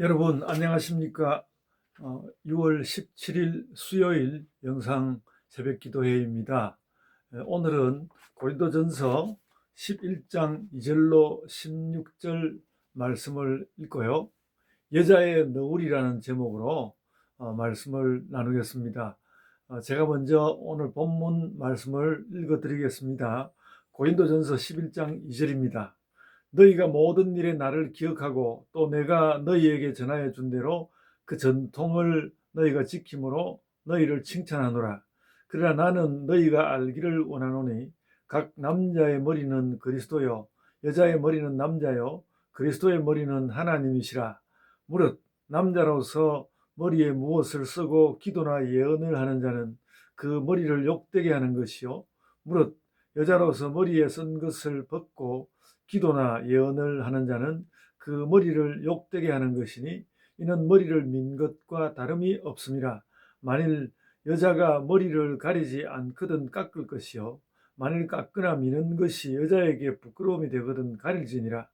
여러분 안녕하십니까? 6월 17일 수요일 영상 새벽 기도회입니다. 오늘은 고린도전서 11장 2절로 16절 말씀을 읽고요. 여자의 너울이라는 제목으로 말씀을 나누겠습니다. 제가 먼저 오늘 본문 말씀을 읽어드리겠습니다. 고린도전서 11장 2절입니다. 너희가 모든 일에 나를 기억하고 또 내가 너희에게 전하여 준 대로 그 전통을 너희가 지킴으로 너희를 칭찬하노라. 그러나 나는 너희가 알기를 원하노니 각 남자의 머리는 그리스도요 여자의 머리는 남자요 그리스도의 머리는 하나님이시라. 무릇 남자로서 머리에 무엇을 쓰고 기도나 예언을 하는 자는 그 머리를 욕되게 하는 것이요 무릇 여자로서 머리에 쓴 것을 벗고 기도나 예언을 하는 자는 그 머리를 욕되게 하는 것이니 이는 머리를 민 것과 다름이 없음이라. 만일 여자가 머리를 가리지 않거든 깎을 것이요 만일 깎거나 미는 것이 여자에게 부끄러움이 되거든 가릴지니라.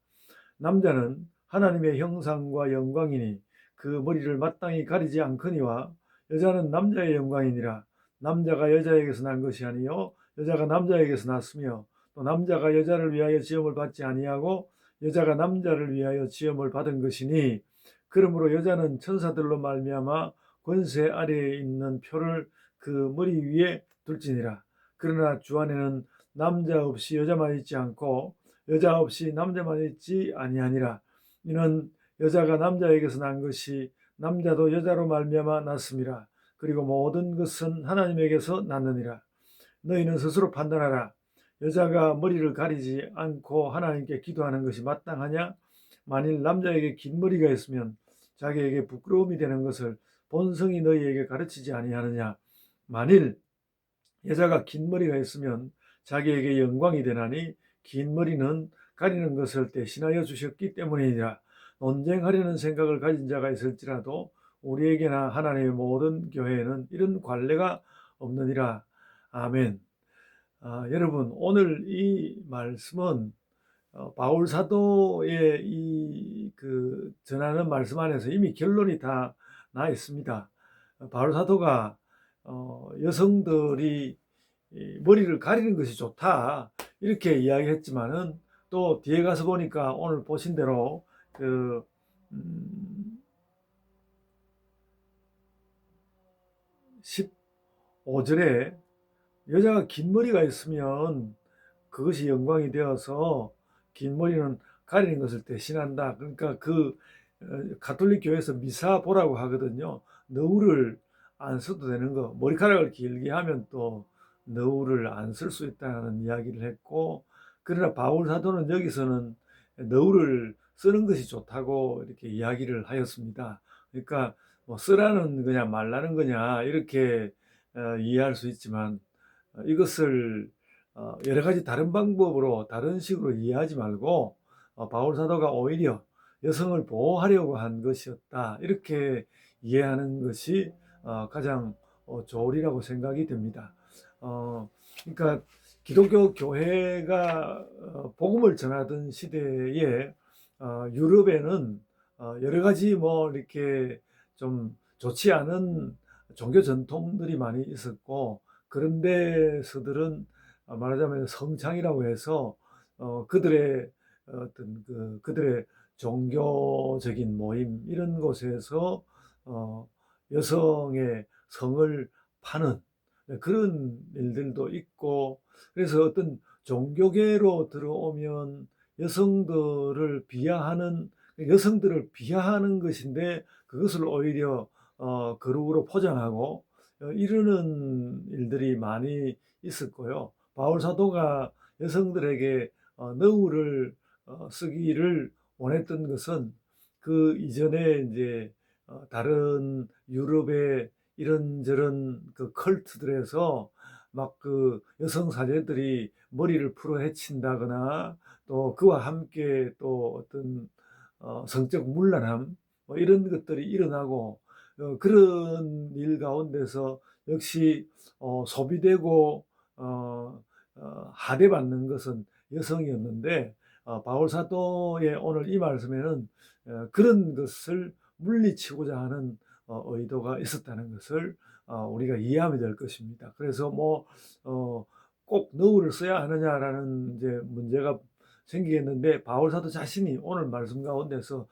남자는 하나님의 형상과 영광이니 그 머리를 마땅히 가리지 않거니와 여자는 남자의 영광이니라. 남자가 여자에게서 난 것이 아니요 여자가 남자에게서 났으며 또 남자가 여자를 위하여 지음을 받지 아니하고 여자가 남자를 위하여 지음을 받은 것이니 그러므로 여자는 천사들로 말미암아 권세 아래에 있는 표를 그 머리 위에 둘지니라. 그러나 주 안에는 남자 없이 여자만 있지 않고 여자 없이 남자만 있지 아니하니라. 이는 여자가 남자에게서 난 것이 남자도 여자로 말미암아 났음이라. 그리고 모든 것은 하나님에게서 났느니라. 너희는 스스로 판단하라. 여자가 머리를 가리지 않고 하나님께 기도하는 것이 마땅하냐? 만일 남자에게 긴 머리가 있으면 자기에게 부끄러움이 되는 것을 본성이 너희에게 가르치지 아니하느냐? 만일 여자가 긴 머리가 있으면 자기에게 영광이 되나니 긴 머리는 가리는 것을 대신하여 주셨기 때문이니라. 논쟁하려는 생각을 가진 자가 있을지라도 우리에게나 하나님의 모든 교회에는 이런 관례가 없느니라. 아멘. 여러분 오늘 이 말씀은 바울 사도의 전하는 말씀 안에서 이미 결론이 다 나 있습니다. 바울 사도가 여성들이 머리를 가리는 것이 좋다 이렇게 이야기했지만은 또 뒤에 가서 보니까 오늘 보신 대로 15절에 여자가 긴 머리가 있으면 그것이 영광이 되어서 긴 머리는 가리는 것을 대신한다. 그러니까 가톨릭 교회에서 미사 보라고 하거든요. 너울을 안 써도 되는 거. 머리카락을 길게 하면 또 너울을 안 쓸 수 있다는 이야기를 했고, 그러나 바울 사도는 여기서는 너울을 쓰는 것이 좋다고 이렇게 이야기를 하였습니다. 그러니까 뭐 쓰라는 거냐 말라는 거냐 이렇게 이해할 수 있지만 이것을 여러 가지 다른 방법으로 다른 식으로 이해하지 말고 바울 사도가 오히려 여성을 보호하려고 한 것이었다 이렇게 이해하는 것이 가장 좋으리라고 생각이 됩니다. 그러니까 기독교 교회가 복음을 전하던 시대에 유럽에는 여러 가지 뭐 이렇게 좀 좋지 않은 종교 전통들이 많이 있었고 그런 데서들은 말하자면 성창이라고 해서 그들의 그들의 종교적인 모임 이런 곳에서 여성의 성을 파는 그런 일들도 있고 그래서 어떤 종교계로 들어오면 여성들을 비하하는 것인데 그것을 오히려 거룩으로 포장하고 이러는 일들이 많이 있었고요. 바울 사도가 여성들에게 너울을 쓰기를 원했던 것은 그 이전에 이제 다른 유럽의 이런저런 그 컬트들에서 막 그 여성 사제들이 머리를 풀어 헤친다거나 또 그와 함께 또 어떤 성적 문란함 뭐 이런 것들이 일어나고 그런 일 가운데서 역시 소비되고 하대받는 것은 여성이었는데 바울 사도의 오늘 이 말씀에는 그런 것을 물리치고자 하는 의도가 있었다는 것을 우리가 이해하면 될 것입니다. 그래서 꼭 너울을 써야 하느냐라는 이제 문제가 생기겠는데, 바울 사도 자신이 오늘 말씀 가운데서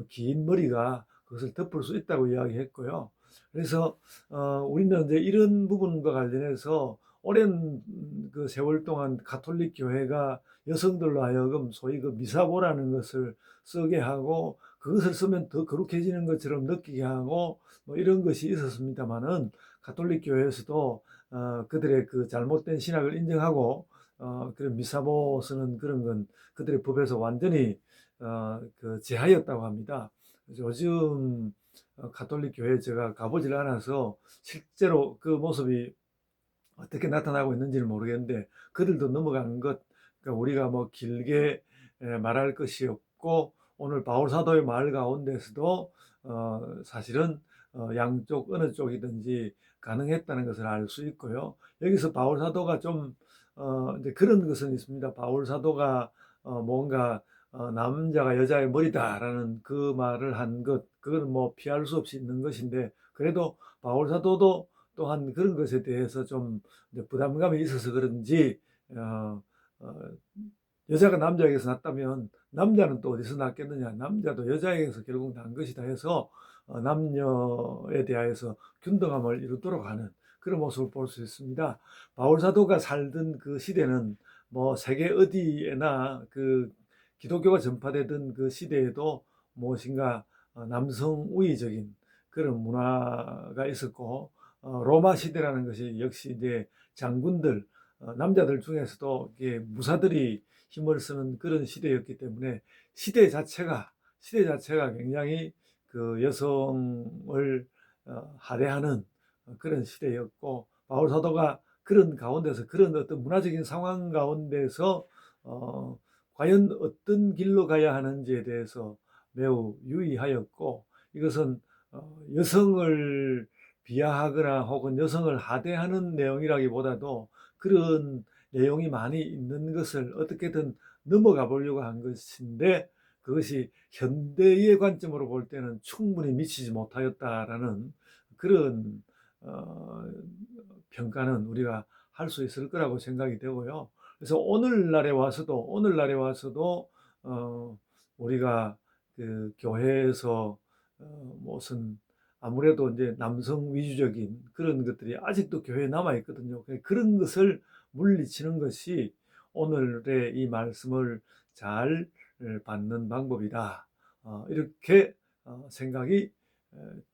긴 머리가 그것을 덮을 수 있다고 이야기했고요. 그래서 우리는 이제 이런 부분과 관련해서 오랜 그 세월 동안 가톨릭 교회가 여성들로 하여금 소위 그 미사보라는 것을 쓰게 하고, 그것을 쓰면 더 거룩해지는 것처럼 느끼게 하고 이런 것이 있었습니다만은, 가톨릭 교회에서도 그들의 그 잘못된 신학을 인정하고 그런 미사모 쓰는 그런 건 그들의 법에서 완전히 그 제하였다고 합니다. 요즘 가톨릭 교회에 제가 가보질 않아서 실제로 그 모습이 어떻게 나타나고 있는지는 모르겠는데, 그들도 넘어가는 것, 그러니까 우리가 길게 말할 것이 없고, 오늘 바울 사도의 말 가운데서도 사실은 양쪽 어느 쪽이든지 가능했다는 것을 알 수 있고요. 여기서 바울 사도가 좀 이제 그런 것은 있습니다. 바울 사도가 뭔가 남자가 여자의 머리다라는 그 말을 한 것, 그건 피할 수 없이 있는 것인데, 그래도 바울 사도도 또한 그런 것에 대해서 좀 부담감이 있어서 그런지 어, 여자가 남자에게서 났다면 남자는 또 어디서 났겠느냐, 남자도 여자에게서 결국 난 것이다 해서 남녀에 대하여서 균등함을 이루도록 하는 그런 모습을 볼 수 있습니다. 바울 사도가 살던 그 시대는 세계 어디에나 그 기독교가 전파되던 그 시대에도 무엇인가 남성 우위적인 그런 문화가 있었고, 로마 시대라는 것이 역시 이제 장군들, 남자들 중에서도 무사들이 힘을 쓰는 그런 시대였기 때문에 시대 자체가 굉장히 그 여성을 할애하는 그런 시대였고, 바울 사도가 그런 가운데서, 그런 어떤 문화적인 상황 가운데서 과연 어떤 길로 가야 하는지에 대해서 매우 유의하였고, 이것은 여성을 비하하거나 혹은 여성을 하대하는 내용이라기보다도 그런 내용이 많이 있는 것을 어떻게든 넘어가 보려고 한 것인데, 그것이 현대의 관점으로 볼 때는 충분히 미치지 못하였다라는 그런 평가는 우리가 할 수 있을 거라고 생각이 되고요. 그래서 오늘날에 와서도 우리가 그 교회에서 무슨 아무래도 이제 남성 위주적인 그런 것들이 아직도 교회에 남아 있거든요. 그런 것을 물리치는 것이 오늘의 이 말씀을 잘 받는 방법이다, 이렇게 생각이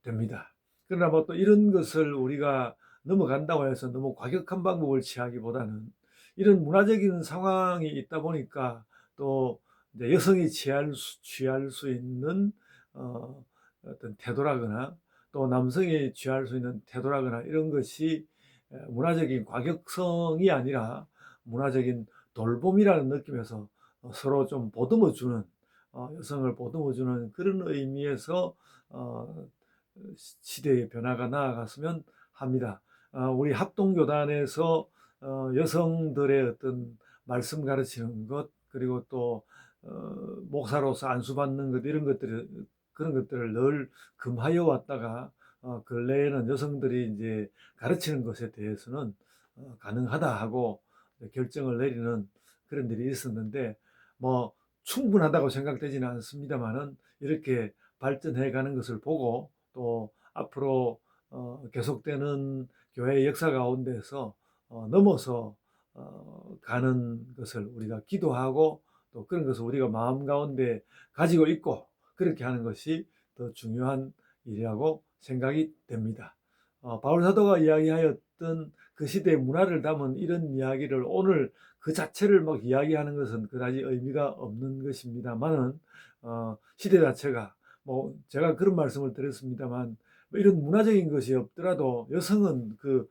됩니다. 그러나 또 이런 것을 우리가 넘어간다고 해서 너무 과격한 방법을 취하기보다는, 이런 문화적인 상황이 있다 보니까 또 이제 여성이 취할 수 있는 어떤 태도라거나, 또 남성이 취할 수 있는 태도라거나, 이런 것이 문화적인 과격성이 아니라 문화적인 돌봄이라는 느낌에서 서로 좀 보듬어주는, 여성을 보듬어주는 그런 의미에서 시대의 변화가 나아갔으면 합니다. 우리 합동교단에서 여성들의 어떤 말씀 가르치는 것, 그리고 또 목사로서 안수받는 것, 그런 것들을 늘 금하여 왔다가 근래에는 여성들이 이제 가르치는 것에 대해서는 가능하다 하고 결정을 내리는 그런 일이 있었는데, 충분하다고 생각되지는 않습니다만은, 이렇게 발전해 가는 것을 보고 또 앞으로 계속되는 교회의 역사 가운데서 넘어서 가는 것을 우리가 기도하고, 또 그런 것을 우리가 마음 가운데 가지고 있고, 그렇게 하는 것이 더 중요한 일이라고 생각이 됩니다. 바울 사도가 이야기하였던 그 시대의 문화를 담은 이런 이야기를 오늘 그 자체를 이야기하는 것은 그다지 의미가 없는 것입니다만은, 시대 자체가, 제가 그런 말씀을 드렸습니다만, 이런 문화적인 것이 없더라도 여성은 그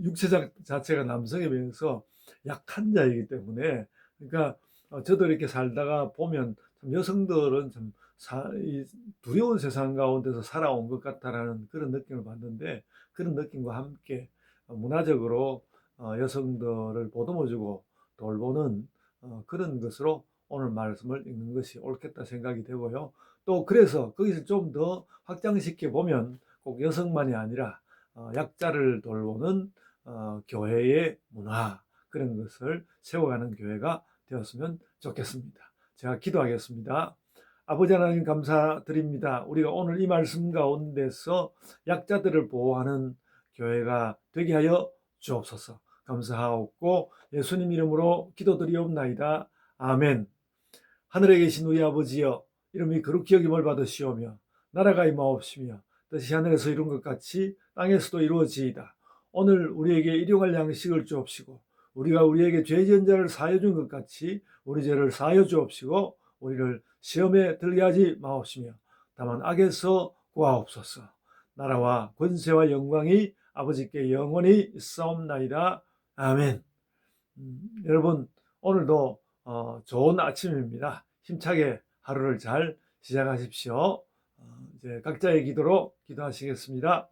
육체 자체가 남성에 비해서 약한 자이기 때문에, 그러니까 저도 이렇게 살다가 보면 참 여성들은 참 이 두려운 세상 가운데서 살아온 것 같다라는 그런 느낌을 받는데, 그런 느낌과 함께 문화적으로 여성들을 보듬어주고 돌보는 그런 것으로 오늘 말씀을 읽는 것이 옳겠다 생각이 되고요. 또 그래서 거기서 좀 더 확장시켜 보면 꼭 여성만이 아니라 약자를 돌보는 교회의 문화, 그런 것을 세워가는 교회가 되었으면 좋겠습니다. 제가 기도하겠습니다. 아버지 하나님 감사드립니다. 우리가 오늘 이 말씀 가운데서 약자들을 보호하는 교회가 되게 하여 주옵소서. 감사하옵고 예수님 이름으로 기도드리옵나이다. 아멘. 하늘에 계신 우리 아버지여, 이름이 거룩히 여김을 받으시오며 나라가 임하옵시며 뜻이 하늘에서 이룬 것 같이 땅에서도 이루어지이다. 오늘 우리에게 일용할 양식을 주옵시고 우리가 우리에게 죄 지은 자를 사하여 준 것 같이 우리 죄를 사하여 주옵시고 우리를 시험에 들게 하지 마옵시며 다만 악에서 구하옵소서. 나라와 권세와 영광이 아버지께 영원히 있사옵나이다. 아멘. 여러분, 오늘도 좋은 아침입니다. 힘차게 하루를 잘 시작하십시오. 이제 각자의 기도로 기도하시겠습니다.